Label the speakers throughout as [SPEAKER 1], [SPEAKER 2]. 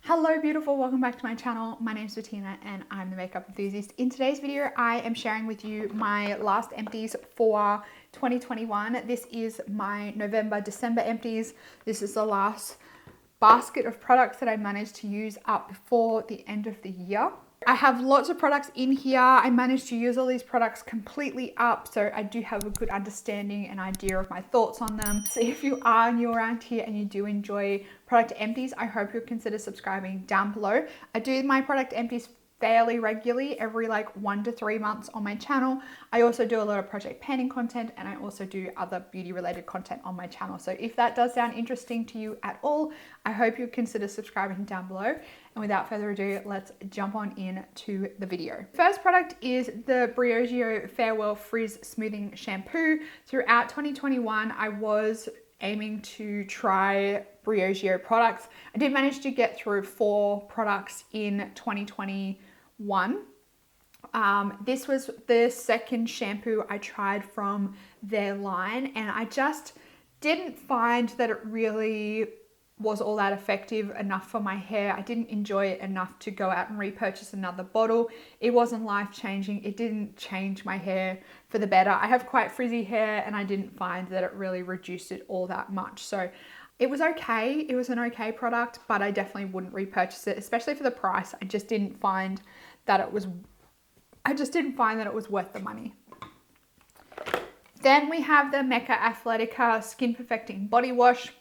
[SPEAKER 1] Hello beautiful, welcome back to my channel. My name is Bettina and I'm the makeup enthusiast. In today's video, I am sharing with you my last empties for 2021. This is my November-December empties. This is the last basket of products that I managed to use up before the end of the year. I have lots of products in here. I managed to use all these products completely up, so I do have a good understanding and idea of my thoughts on them. So if you are new around here and you do enjoy product empties, I hope you'll consider subscribing down below. I do my product empties fairly regularly, every like 1 to 3 months on my channel. I also do a lot of project panning content and I also do other beauty related content on my channel. So if that does sound interesting to you at all, I hope you consider subscribing down below. And without further ado, let's jump on into the video. First product is the Briogeo Farewell Frizz Smoothing Shampoo. Throughout 2021, I was aiming to try Briogeo products. I did manage to get through 4 products in 2021. This was the second shampoo I tried from their line, and I just didn't find that it really was all that effective enough for my hair. I didn't enjoy it enough to go out and repurchase another bottle. It wasn't life-changing. It didn't change my hair for the better. I have quite frizzy hair and I didn't find that it really reduced it all that much. So it was okay. It was an okay product, but I definitely wouldn't repurchase it, especially for the price. I just didn't find that it was worth the money. Then we have the Mecca Athletica Skin Perfecting Body Wash.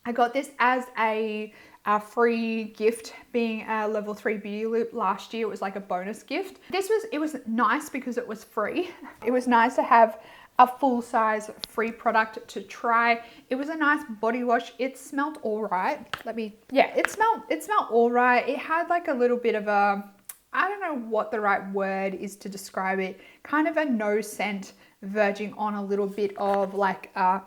[SPEAKER 1] I got this as a free gift, being a level 3 beauty loop last year. It was like a bonus gift. It was nice because it was free. It was nice to have a full size free product to try. It was a nice body wash. It smelled all right. It smelled all right. It had like a little bit of a, I don't know what the right word is to describe it, kind of a nose scent verging on a little bit of like a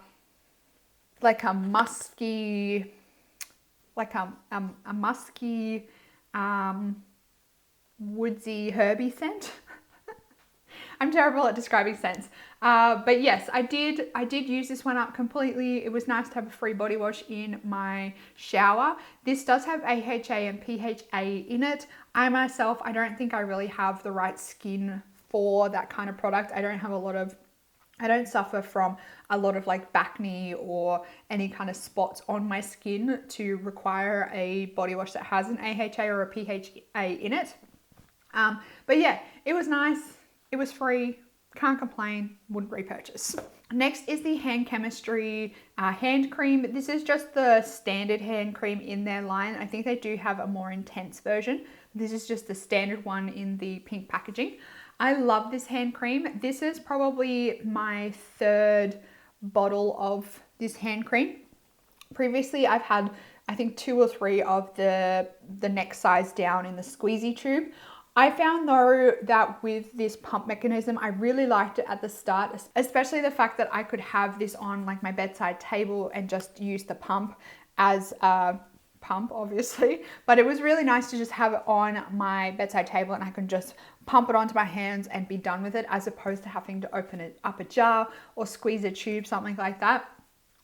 [SPEAKER 1] musky, woodsy, herby scent. I'm terrible at describing scents. But yes, I did use this one up completely. It was nice to have a free body wash in my shower. This does have AHA and PHA in it. I myself, I don't think I really have the right skin for that kind of product. I don't suffer from a lot of like acne or any kind of spots on my skin to require a body wash that has an AHA or a PHA in it. But yeah, it was nice. It was free. Can't complain. Wouldn't repurchase. Next is the Hand Chemistry hand cream. This is just the standard hand cream in their line. I think they do have a more intense version. This is just the standard one in the pink packaging. I love this hand cream. This is probably my 3rd bottle of this hand cream. Previously, I've had, I think, 2 or 3 of the next size down in the squeezy tube. I found though that with this pump mechanism, I really liked it at the start, especially the fact that I could have this on like my bedside table and just use the pump as a pump, obviously, but it was really nice to just have it on my bedside table and I can just pump it onto my hands and be done with it, as opposed to having to open it up a jar or squeeze a tube, something like that.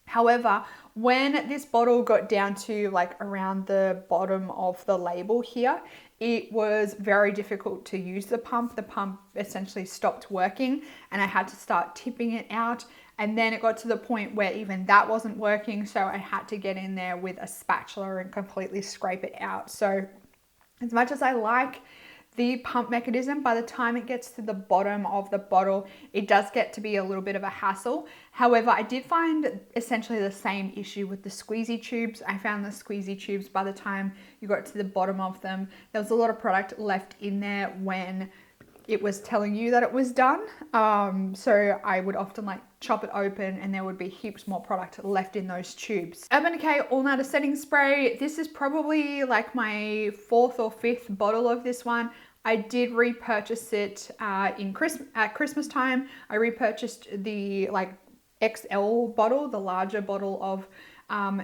[SPEAKER 1] However, when this bottle got down to like around the bottom of the label here, it was very difficult to use the pump. The pump essentially stopped working and I had to start tipping it out. And then it got to the point where even that wasn't working. So I had to get in there with a spatula and completely scrape it out. So as much as I like the pump mechanism, by the time it gets to the bottom of the bottle, it does get to be a little bit of a hassle. However, I did find essentially the same issue with the squeezy tubes. I found the squeezy tubes, by the time you got to the bottom of them, there was a lot of product left in there when it was telling you that it was done. So I would often like chop it open and there would be heaps more product left in those tubes. Urban Decay All Nighter Setting Spray. This is probably like my 4th or 5th bottle of this one. I did repurchase it at Christmas time. I repurchased the like XL bottle, the larger bottle of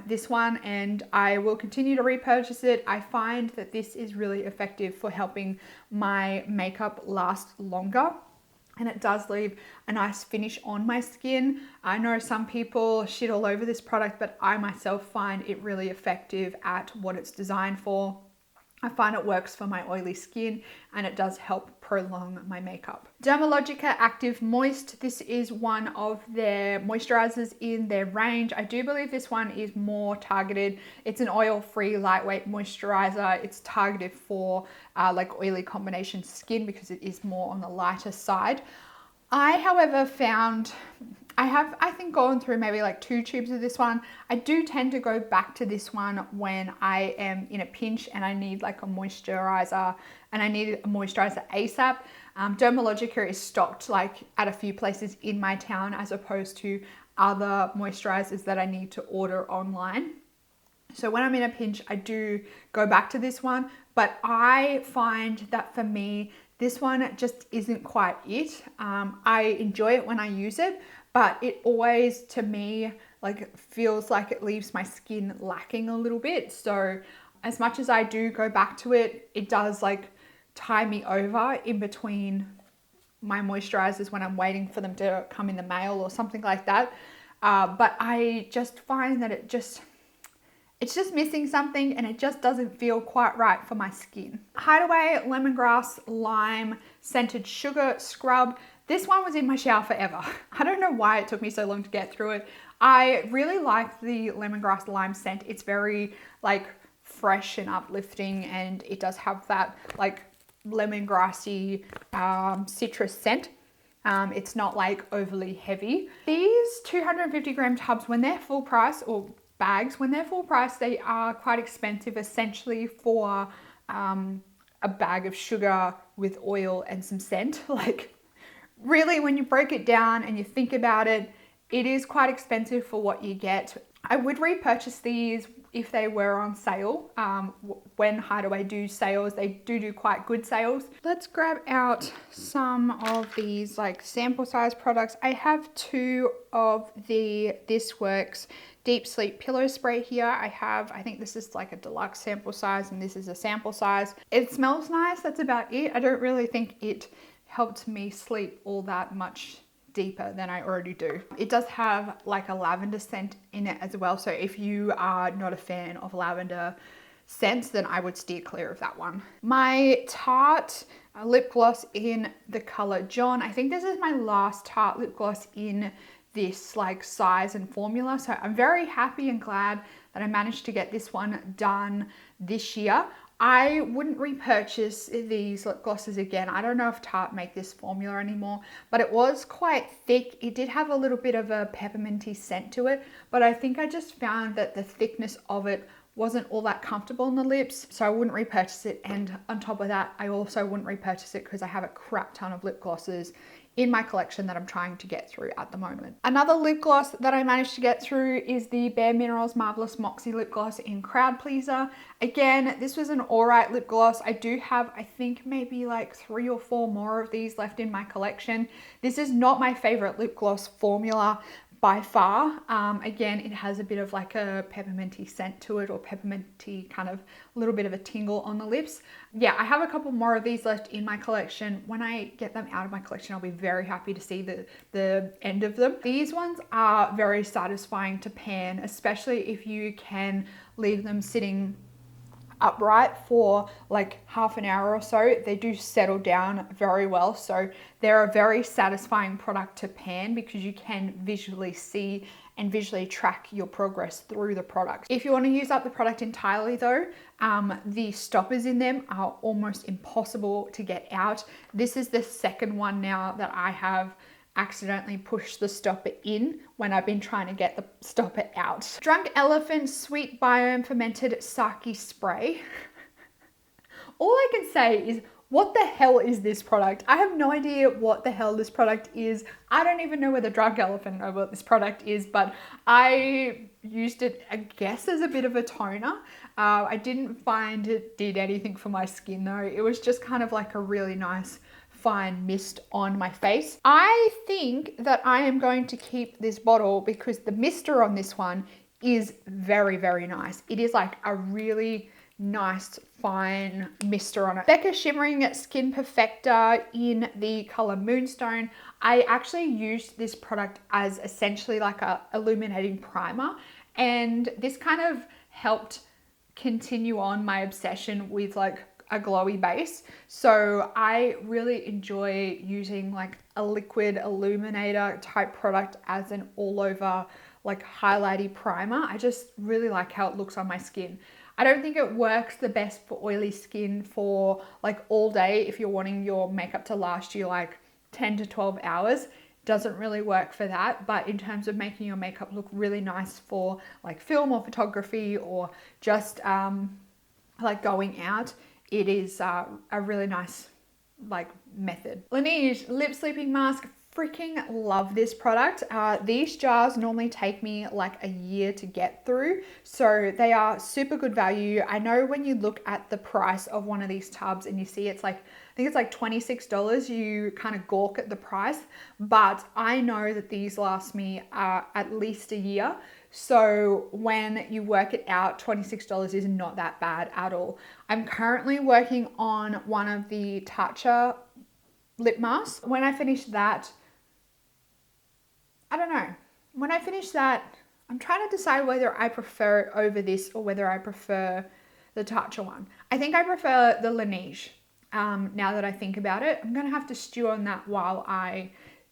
[SPEAKER 1] this one, and I will continue to repurchase it. I find that this is really effective for helping my makeup last longer. and it does leave a nice finish on my skin. I know some people shit all over this product, but I myself find it really effective at what it's designed for. I find it works for my oily skin, and it does help prolong my makeup. Dermalogica Active Moist. This is one of their moisturizers in their range. I do believe this one is more targeted. It's an oil-free, lightweight moisturizer. It's targeted for like oily combination skin because it is more on the lighter side. I, however, found I have, I think, gone through maybe like 2 tubes of this one. I do tend to go back to this one when I am in a pinch and I need like a moisturizer, and I need a moisturizer ASAP. Dermalogica is stocked like at a few places in my town, as opposed to other moisturizers that I need to order online. So when I'm in a pinch, I do go back to this one, but I find that for me, this one just isn't quite it. I enjoy it when I use it, but it always, to me, like feels like it leaves my skin lacking a little bit. So as much as I do go back to it, it does like tie me over in between my moisturizers when I'm waiting for them to come in the mail or something like that. But I just find that it's just missing something, and it just doesn't feel quite right for my skin. Hideaway Lemongrass Lime Scented Sugar Scrub. This one was in my shower forever. I don't know why it took me so long to get through it. I really like the lemongrass lime scent. It's very like fresh and uplifting, and it does have that like lemongrassy citrus scent. It's not like overly heavy. These 250 gram tubs, when they're full price, or bags, when they're full price, they are quite expensive, essentially for a bag of sugar with oil and some scent. Like really, when you break it down and you think about it, it is quite expensive for what you get. I would repurchase these if they were on sale. When Hideaway do sales, they do quite good sales. Let's grab out some of these like sample size products. I have 2 of the This Works Deep Sleep Pillow Spray here. I think this is like a deluxe sample size, and this is a sample size. It smells nice, that's about it. I don't really think it helped me sleep all that much deeper than I already do. It does have like a lavender scent in it as well, so if you are not a fan of lavender scents, then I would steer clear of that one. My Tarte lip gloss in the color John. I think this is my last Tarte lip gloss in this like size and formula, so I'm very happy and glad that I managed to get this one done this year. I wouldn't repurchase these lip glosses again. I don't know if Tarte make this formula anymore, but it was quite thick. It did have a little bit of a pepperminty scent to it, but I think I just found that the thickness of it wasn't all that comfortable on the lips, so I wouldn't repurchase it. And on top of that, I also wouldn't repurchase it because I have a crap ton of lip glosses in my collection that I'm trying to get through at the moment. Another lip gloss that I managed to get through is the Bare Minerals Marvelous Moxie Lip Gloss in Crowd Pleaser. Again, this was an alright lip gloss. I do have, I think, maybe like 3 or 4 more of these left in my collection. This is not my favorite lip gloss formula by far. Again, it has a bit of like a pepperminty scent to it, or pepperminty kind of a little bit of a tingle on the lips. Yeah, I have a couple more of these left in my collection. When I get them out of my collection, I'll be very happy to see the end of them. These ones are very satisfying to pan, especially if you can leave them sitting upright for like half an hour or so. They do settle down very well, so they're a very satisfying product to pan because you can visually see and visually track your progress through the product. If you want to use up the product entirely though, the stoppers in them are almost impossible to get out. This is the second one now that I have accidentally pushed the stopper in when I've been trying to get the stopper out. Drunk Elephant Sweet Biome Fermented Sake Spray. All I can say is, what the hell is this product? I have no idea what the hell this product is. I don't even know whether Drunk Elephant know what this product is, but I used it, I guess, as a bit of a toner. I didn't find it did anything for my skin though. It was just kind of like a really nice fine mist on my face. I think that I am going to keep this bottle because the mister on this one is very, very nice. It is like a really nice fine mister on it. Becca Shimmering Skin Perfector in the color Moonstone. I actually used this product as essentially like a illuminating primer, and this kind of helped continue on my obsession with like a glowy base. So I really enjoy using like a liquid illuminator type product as an all over like highlighty primer. I just really like how it looks on my skin. I don't think it works the best for oily skin for like all day. If you're wanting your makeup to last you like 10 to 12 hours, doesn't really work for that. But in terms of making your makeup look really nice for like film or photography or just like going out, it is a really nice like method. Laneige Lip Sleeping Mask. Freaking love this product. These jars normally take me like a year to get through, so they are super good value. I know when you look at the price of one of these tubs and you see it's like, I think it's like $26, you kind of gawk at the price, but I know that these last me at least a year. So when you work it out, $26 is not that bad at all. I'm currently working on one of the Tatcha lip masks. When I finish that, I don't know. When I finish that, I'm trying to decide whether I prefer it over this or whether I prefer the Tatcha one. I think I prefer the Laneige. Now that I think about it, I'm going to have to stew on that while I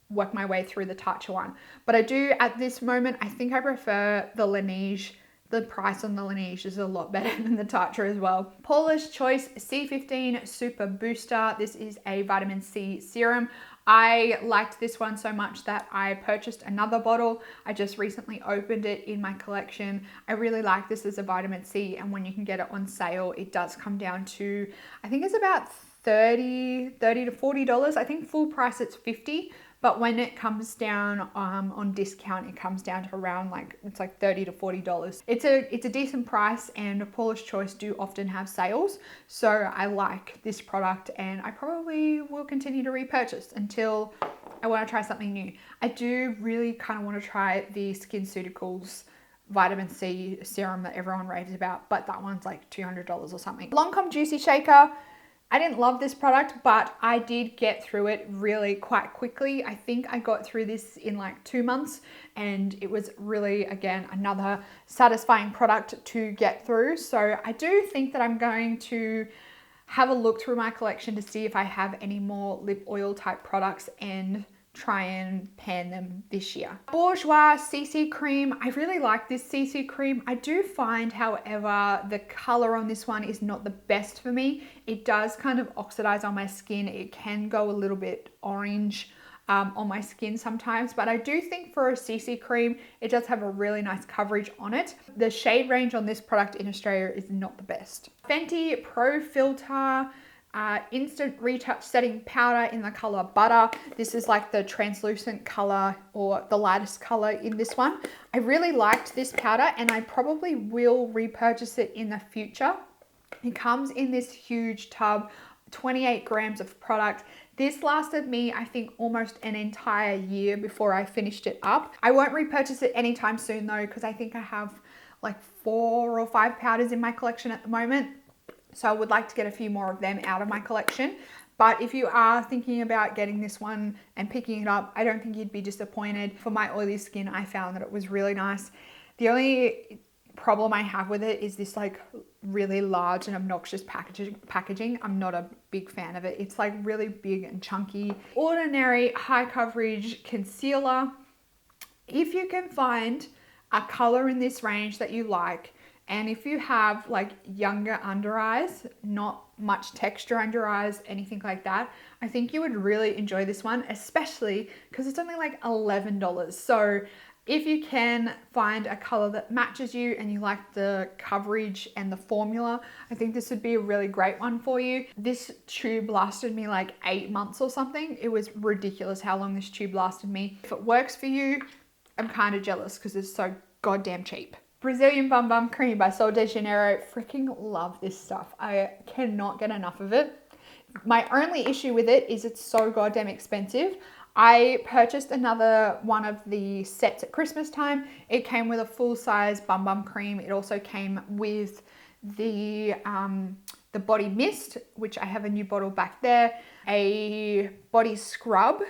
[SPEAKER 1] work my way through the Tatcha one. But I do, at this moment, I think I prefer the Laneige. The price on the Laneige is a lot better than the Tatcha as well. Paula's Choice C15 Super Booster. This is a vitamin C serum. I liked this one so much that I purchased another bottle. I just recently opened it in my collection. I really like this as a vitamin C, and when you can get it on sale, it does come down to, I think it's about $30 to $40. I think full price it's $50. But when it comes down on discount, it comes down to around like, it's like $30 to $40. It's a decent price, and Paula's Choice do often have sales. So I like this product, and I probably will continue to repurchase until I want to try something new. I do really kind of want to try the Skinceuticals vitamin C serum that everyone raves about, but that one's like $200 or something. Lancome Juicy Shaker. I didn't love this product, but I did get through it really quite quickly. I think I got through this in like 2 months, and it was really, again, another satisfying product to get through. So I do think that I'm going to have a look through my collection to see if I have any more lip oil type products and try and pan them this year. Bourjois CC cream. I really like this CC cream. I do find, however, the color on this one is not the best for me. It does kind of oxidize on my skin. It can go a little bit orange on my skin sometimes, but I do think for a CC cream, it does have a really nice coverage on it. The shade range on this product in Australia is not the best. Fenty Pro Filter Instant Retouch Setting Powder in the color Butter. This is like the translucent color or the lightest color in this one. I really liked this powder, and I probably will repurchase it in the future. It comes in this huge tub, 28 grams of product. This lasted me, I think, almost an entire year before I finished it up. I won't repurchase it anytime soon though, because I think I have like 4 or 5 powders in my collection at the moment. So I would like to get a few more of them out of my collection. But if you are thinking about getting this one and picking it up, I don't think you'd be disappointed. For my oily skin, I found that it was really nice. The only problem I have with it is this like really large and obnoxious packaging. I'm not a big fan of it. It's like really big and chunky. Ordinary High Coverage Concealer. If you can find a color in this range that you like, and if you have like younger under eyes, not much texture under eyes, anything like that, I think you would really enjoy this one, especially because it's only like $11. So if you can find a color that matches you and you like the coverage and the formula, I think this would be a really great one for you. This tube lasted me like 8 months or something. It was ridiculous how long this tube lasted me. If it works for you, I'm kind of jealous because it's so goddamn cheap. Brazilian Bum Bum Cream by Sol de Janeiro. Freaking love this stuff. I cannot get enough of it. My only issue with it is it's so goddamn expensive. I purchased another one of the sets at Christmas time. It came with a full size Bum Bum Cream. It also came with the body mist, which I have a new bottle back there, a body scrub,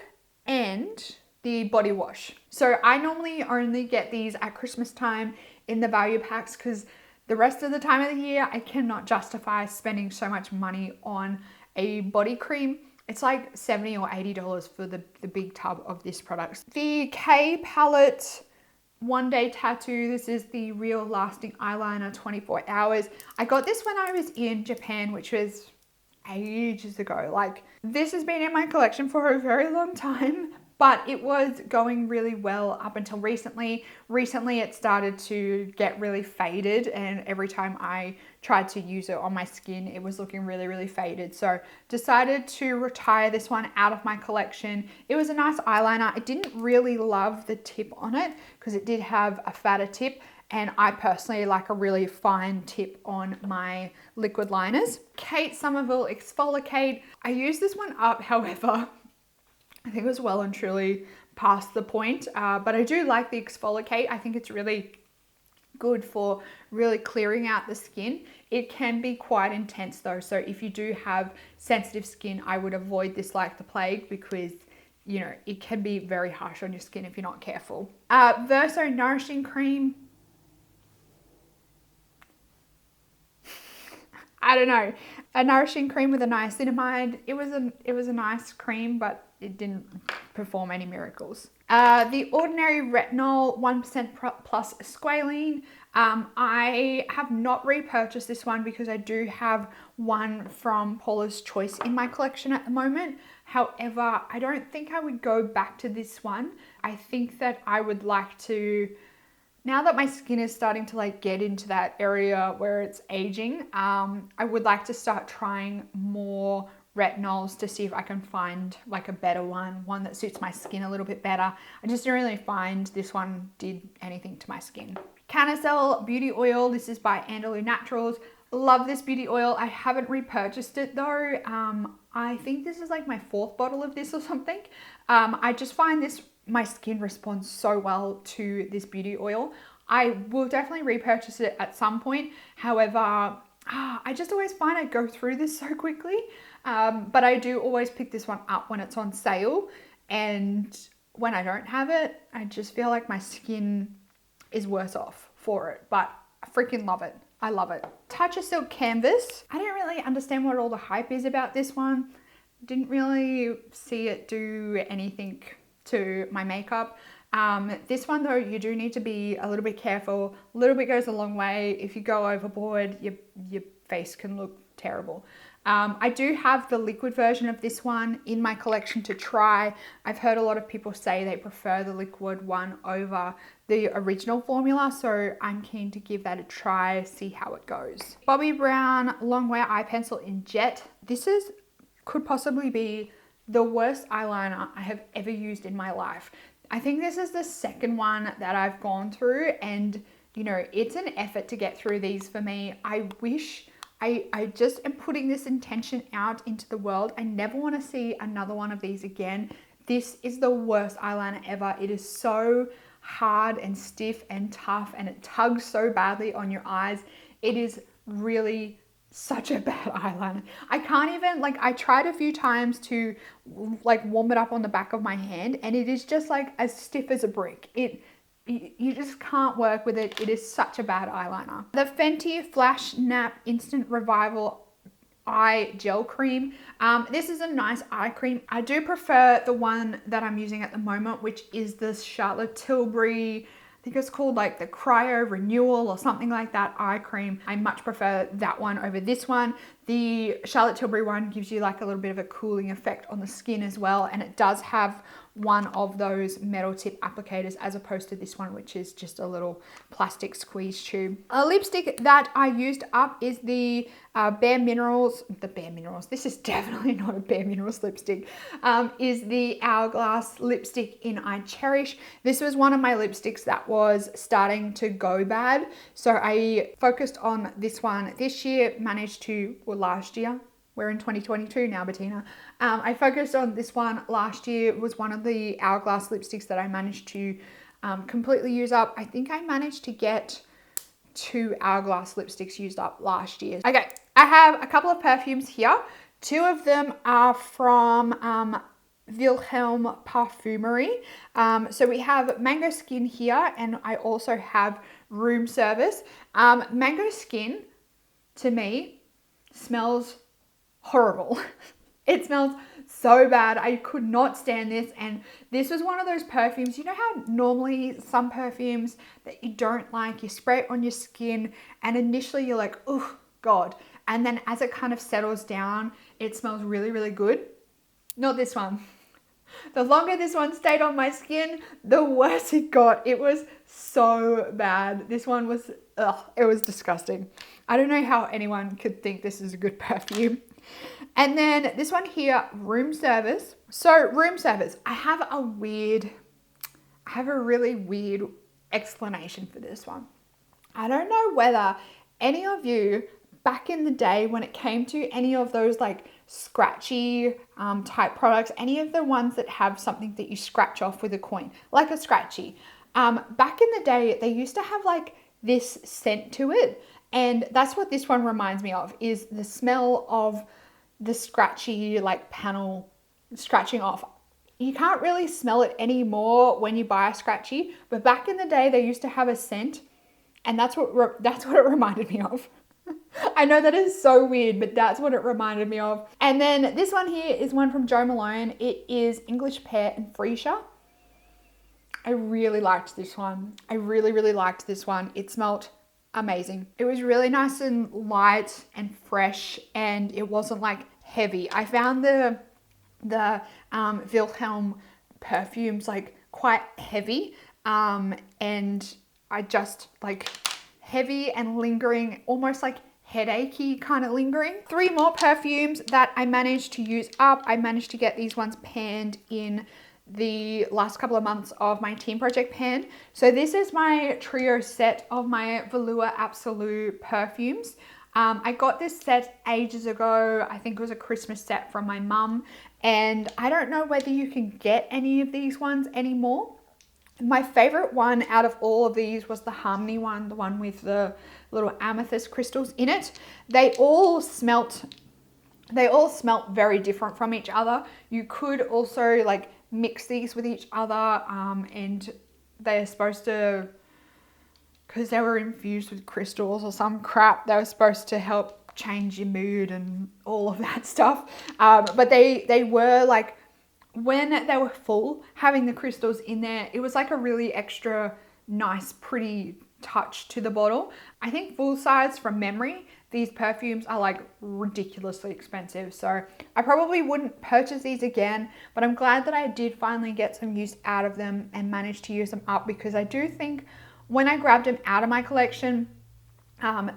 [SPEAKER 1] and the body wash. So I normally only get these at Christmas time in the value packs because the rest of the time of the year, I cannot justify spending so much money on a body cream. It's like $70 or $80 for the big tub of this product. The K palette One Day Tattoo. This is the Real Lasting Eyeliner 24 hours. I got this when I was in Japan, which was ages ago. Like, this has been in my collection for a very long time, but it was going really well up until recently. Recently, it started to get really faded, and every time I tried to use it on my skin, it was looking really, really faded. So decided to retire this one out of my collection. It was a nice eyeliner. I didn't really love the tip on it because it did have a fatter tip, and I personally like a really fine tip on my liquid liners. Kate Somerville Exfoliate. I used this one up, however, I think it was well and truly past the point, but I do like the Exfoliate. I think it's really good for really clearing out the skin. It can be quite intense though, so if you do have sensitive skin, I would avoid this like the plague because, you know, it can be very harsh on your skin if you're not careful. Verso Nourishing Cream. I don't know, a nourishing cream with a niacinamide. It was a nice cream, but it didn't perform any miracles. The Ordinary Retinol 1% plus squalene. I have not repurchased this one because I do have one from Paula's Choice in my collection at the moment. However, I don't think I would go back to this one. I think that I would like to, now that my skin is starting to like get into that area where it's aging, I would like to start trying more retinols to see if I can find like a better one that suits my skin a little bit better. I just didn't really find this one did anything to my skin. Canacel Beauty Oil. This is by Andalou Naturals. Love this beauty oil. I haven't repurchased it though. I think this is like my 4th bottle of this or something. I just find my skin responds so well to this beauty oil. I will definitely repurchase it at some point. However, I just always find I go through this so quickly. But I do always pick this one up when it's on sale. And when I don't have it, I just feel like my skin is worse off for it. But I freaking love it. I love it. Touch of Silk Canvas. I don't really understand what all the hype is about this one. Didn't really see it do anything to my makeup. This one though, you do need to be a little bit careful. A little bit goes a long way. If you go overboard, your face can look terrible. I do have the liquid version of this one in my collection to try. I've heard a lot of people say they prefer the liquid one over the original formula, so I'm keen to give that a try, see how it goes. Bobbi Brown Longwear Eye Pencil in Jet. This could possibly be the worst eyeliner I have ever used in my life. I think this is the second one that I've gone through, and you know, it's an effort to get through these for me. I wish I just am putting this intention out into the world. I never want to see another one of these again. This is the worst eyeliner ever. It is so hard and stiff and tough, and it tugs so badly on your eyes. It is really such a bad eyeliner. I can't even, like, I tried a few times to like warm it up on the back of my hand, and it is just like as stiff as a brick. You just can't work with it. It is such a bad eyeliner. The Fenty Flash Nap Instant Revival Eye Gel Cream. This is a nice eye cream. I do prefer the one that I'm using at the moment, which is the Charlotte Tilbury, I think it's called like the Cryo Renewal or something like that eye cream. I much prefer that one over this one. The Charlotte Tilbury one gives you like a little bit of a cooling effect on the skin as well, and it does have one of those metal tip applicators as opposed to this one, which is just a little plastic squeeze tube. A lipstick that I used up is the Bare Minerals, this is definitely not a Bare Minerals lipstick, is the Hourglass lipstick in I Cherish. This was one of my lipsticks that was starting to go bad, so I focused on this one this year, last year. We're in 2022 now, Bettina. I focused on this one last year. It was one of the Hourglass lipsticks that I managed to completely use up. I think I managed to get 2 Hourglass lipsticks used up last year. Okay, I have a couple of perfumes here. 2 of them are from Wilhelm Parfumery. So we have Mango Skin here, and I also have Room Service. Mango Skin, to me, smells horrible. It smells so bad. I could not stand this, and this was one of those perfumes, you know how normally some perfumes that you don't like, you spray it on your skin and initially you're like, oh God, and then as it kind of settles down, it smells really, really good. Not this one. The longer this one stayed on my skin, the worse it got. It was so bad. This one was, it was disgusting. I don't know how anyone could think this is a good perfume. And then this one here, Room Service. So Room Service, I have a really weird explanation for this one. I don't know whether any of you back in the day when it came to any of those like scratchy type products, any of the ones that have something that you scratch off with a coin, like a scratchy, back in the day, they used to have like this scent to it. And that's what this one reminds me of, is the smell of the scratchy like panel scratching off. You can't really smell it anymore when you buy a scratchy, but back in the day they used to have a scent, and that's what it reminded me of. I know that is so weird, but that's what it reminded me of. And then this one here is one from Jo Malone. It is English Pear and Freesia. I really liked this one. I really, really liked this one. It smelled amazing. It was really nice and light and fresh, and it wasn't like heavy. I found the Wilhelm perfumes like quite heavy, and I just like heavy and lingering, almost like headachy kind of lingering. 3 more perfumes that I managed to use up. I managed to get these ones panned in the last couple of months of my team project pan. So this is my trio set of my Velour Absolute perfumes. I got this set ages ago. I think it was a Christmas set from my mum, and I don't know whether you can get any of these ones anymore. My favorite one out of all of these was the Harmony one, the one with the little amethyst crystals in it. They all smelt very different from each other. You could also like mix these with each other, and they're supposed to, because they were infused with crystals or some crap, they were supposed to help change your mood and all of that stuff. But they were like, when they were full, having the crystals in there, it was like a really extra nice, pretty touch to the bottle. I think full size, from memory, these perfumes are like ridiculously expensive. So I probably wouldn't purchase these again, but I'm glad that I did finally get some use out of them and managed to use them up, because I do think when I grabbed them out of my collection,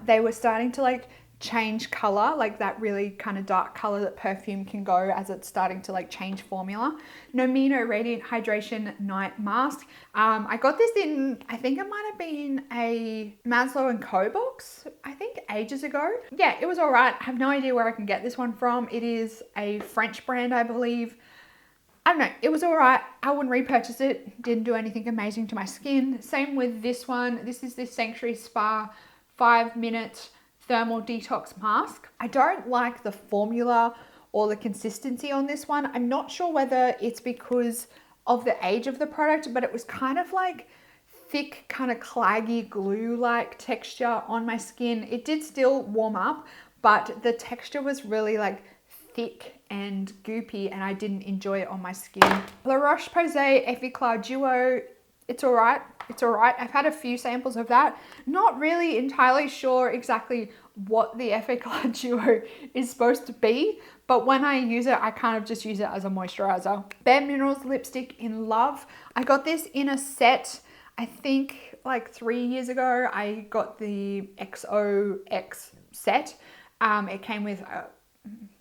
[SPEAKER 1] they were starting to like change color, like that really kind of dark color that perfume can go as it's starting to like change formula. Nomino Radiant Hydration Night Mask. I got this in, I think it might have been a Maslow & Co box, I think ages ago. Yeah, it was all right. I have no idea where I can get this one from. It is a French brand, I believe. I don't know, it was all right. I wouldn't repurchase it. Didn't do anything amazing to my skin. Same with this one. This is this Sanctuary Spa 5-minute thermal detox mask. I don't like the formula or the consistency on this one. I'm not sure whether it's because of the age of the product, but it was kind of like thick, kind of claggy glue-like texture on my skin. It did still warm up, but the texture was really like thick and goopy, and I didn't enjoy it on my skin. La Roche-Posay Effaclar Duo, it's all right. It's all right. I've had a few samples of that. Not really entirely sure exactly what the Effaclar Duo is supposed to be, but when I use it, I kind of just use it as a moisturizer. Bare Minerals Lipstick in Love. I got this in a set, I think like 3 years ago. I got the XOX set. It came with,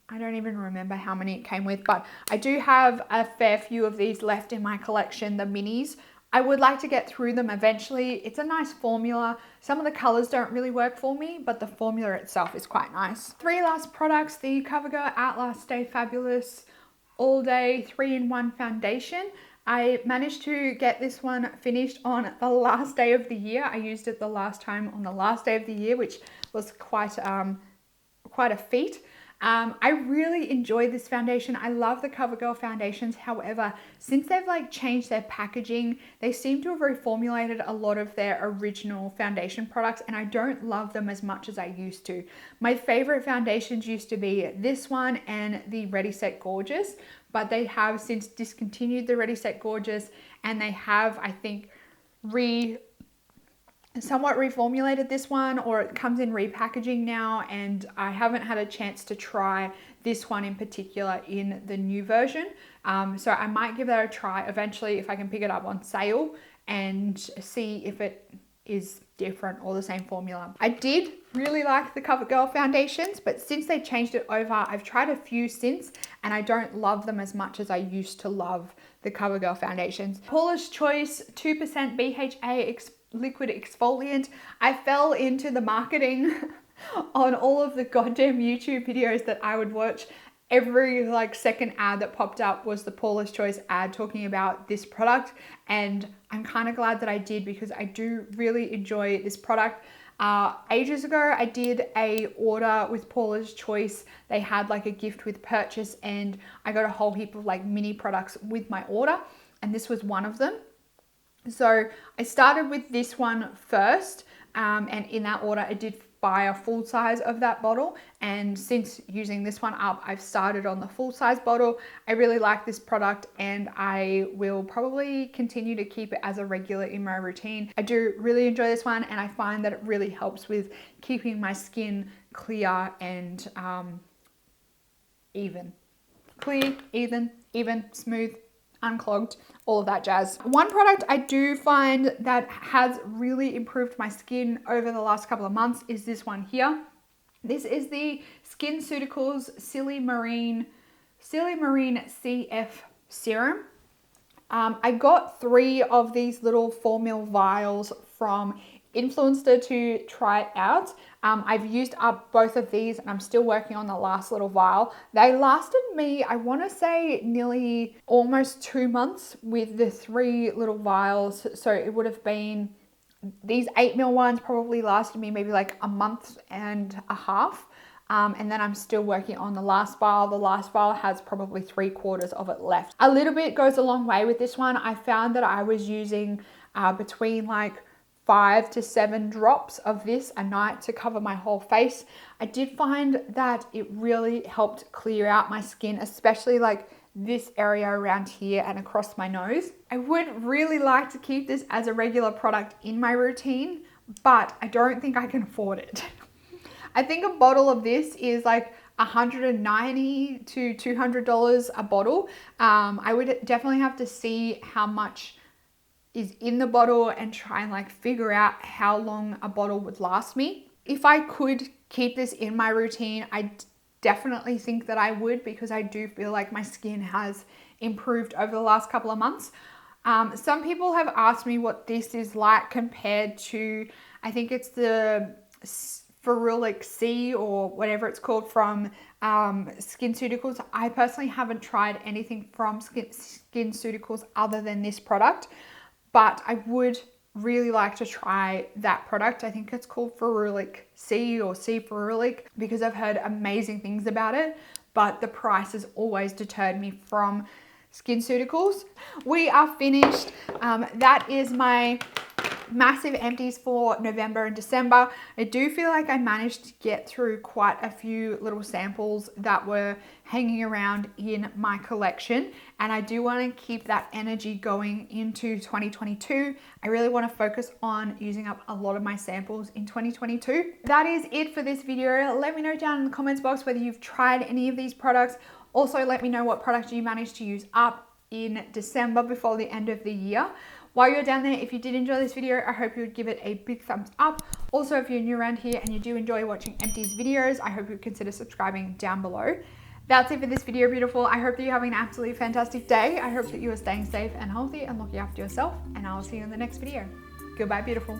[SPEAKER 1] I don't even remember how many it came with, but I do have a fair few of these left in my collection, the minis. I would like to get through them eventually. It's a nice formula. Some of the colors don't really work for me, but the formula itself is quite nice. 3 last products, the CoverGirl Outlast Stay Fabulous All Day 3-in-1 Foundation. I managed to get this one finished on the last day of the year. I used it the last time on the last day of the year, which was quite a feat. I really enjoy this foundation. I love the CoverGirl foundations. However, since they've like changed their packaging, they seem to have reformulated a lot of their original foundation products, and I don't love them as much as I used to. My favorite foundations used to be this one and the Ready Set Gorgeous, but they have since discontinued the Ready Set Gorgeous, and they have, I think, somewhat reformulated this one, or it comes in repackaging now, and I haven't had a chance to try this one in particular in the new version. So I might give that a try eventually if I can pick it up on sale and see if it is different or the same formula. I did really like the CoverGirl foundations, but since they changed it over, I've tried a few since, and I don't love them as much as I used to love the CoverGirl foundations. Paula's Choice 2% BHA liquid exfoliant. I fell into the marketing on all of the goddamn YouTube videos that I would watch. Every like second ad that popped up was the Paula's Choice ad talking about this product, and I'm kind of glad that I did, because I do really enjoy this product. Ages ago, I did a order with Paula's Choice. They had like a gift with purchase, and I got a whole heap of like mini products with my order, and this was one of them. So I started with this one first, and in that order I did buy a full size of that bottle, and since using this one up, I've started on the full size bottle. I really like this product, and I will probably continue to keep it as a regular in my routine. I do really enjoy this one, and I find that it really helps with keeping my skin clear and even. Clear, even, smooth, unclogged, all of that jazz. One product I do find that has really improved my skin over the last couple of months is this one here. This is the Skinceuticals Silly Marine CF serum. I got 3 of these little 4ml vials from Influencer to try it out. I've used up both of these, and I'm still working on the last little vial. They lasted me, I want to say, nearly almost 2 months with the 3 little vials. So it would have been, these 8ml ones probably lasted me maybe like a month and a half. And then I'm still working on the last vial. The last vial has probably 3/4 of it left. A little bit goes a long way with this one. I found that I was using between like 5 to 7 drops of this a night to cover my whole face. I did find that it really helped clear out my skin, especially like this area around here and across my nose. I would really like to keep this as a regular product in my routine, but I don't think I can afford it. I think a bottle of this is like $190 to $200 a bottle. I would definitely have to see how much is in the bottle and try and like figure out how long a bottle would last me. If I could keep this in my routine, I definitely think that I would, because I do feel like my skin has improved over the last couple of months. Some people have asked me what this is like compared to, I think it's the Ferulic C or whatever it's called from Skinceuticals. I personally haven't tried anything from Skinceuticals other than this product, but I would really like to try that product. I think it's called Ferulic C or C Ferulic, because I've heard amazing things about it, but the price has always deterred me from Skinceuticals. We are finished. That is my massive empties for November and December. I do feel like I managed to get through quite a few little samples that were hanging around in my collection, and I do want to keep that energy going into 2022. I really want to focus on using up a lot of my samples in 2022. That is it for this video. Let me know down in the comments box whether you've tried any of these products. Also, let me know what products you managed to use up in December before the end of the year. While you're down there, if you did enjoy this video, I hope you would give it a big thumbs up. Also, if you're new around here and you do enjoy watching Empties videos, I hope you would consider subscribing down below. That's it for this video, beautiful. I hope that you're having an absolutely fantastic day. I hope that you are staying safe and healthy and looking after yourself, and I will see you in the next video. Goodbye, beautiful.